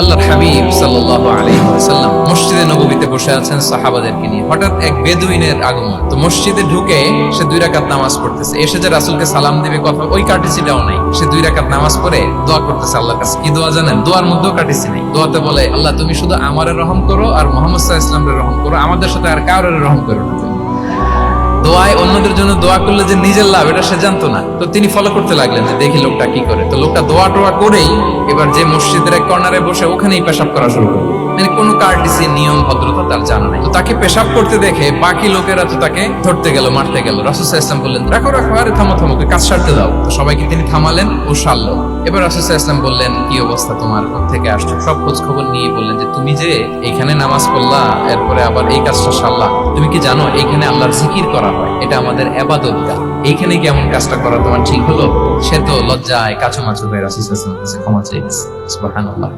আল্লাহর হাবিব সাল্লাল্লাহু আলাইহি ওয়াসাল্লাম মসজিদে নববীতে বসে আছেন সাহাবাদেরকে নিয়ে। হঠাৎ এক বেদুইনের আগমন। তো মসজিদে ঢুকে সে 2 রাকাত নামাজ পড়তেছে। এসে যে রাসূলকে সালাম দিবে কথা ওই কার্টিসিটাও নাই। সে 2 রাকাত নামাজ পড়ে দোয়া করতেছে আল্লাহর কাছে। কি দোয়া জানেন? দোয়ার মধ্যেও কার্টিসি নাই। দোয়াতে বলে, আল্লাহ তুমি শুধু আমারে রহম করো আর মুহাম্মদ সাল্লাল্লাহু আলাইহি ওয়াসাল্লামের রহম করো, আমাদের সাথে আর কাউরে রহম করো না। দোয়ায় অন্যদের জন্য দোয়া করলে যে নিজের লাভ এটা সে জানতো না। তো তিনি ফলো করতে লাগলেন যে দেখি লোকটা কি করে। তো লোকটা দোয়া টোয়া করেই এবার যে মসজিদের এক কর্নারে বসে ওখানেই পেশাব করা শুরু করলো। মানে কোনো কার্টিসি নিয়ম ভদ্রতা তার জানা নাই। তো তাকে পেশাব করতে দেখে বাকি লোকেরা তো তাকে ধরতে গেল, মারতে গেল। রাসূল সাল্লাল্লাহু আলাইহি ওয়াসাল্লাম বললেন, রাখো রাখো, আরে থামো থামো, কাজ সারতে দাও। তো সবাইকে তিনি থামালেন, ও সারলো। এবার রাসূল সাল্লাল্লাহু আলাইহি ওয়াসাল্লাম বললেন, কি অবস্থা তোমার, কোত্থেকে আসছো? সব খোঁজ খবর নিয়ে বললেন যে তুমি যে এখানে নামাজ পড়লা, এরপরে আবার এই কাজটা সারলা, তুমি কি জানো এইখানে আল্লাহর জিকির করা হয়, এটা আমাদের ইবাদতগাহ। এইখানে কি এমন কাজটা করা তোমার ঠিক হলো? সে তো লজ্জায় কাচুমাচু হয়ে রাসূল সাল্লাল্লাহু আলাইহি ওয়াসাল্লামের কাছে ক্ষমা চেয়ে গেছে। সুবহানাল্লাহ।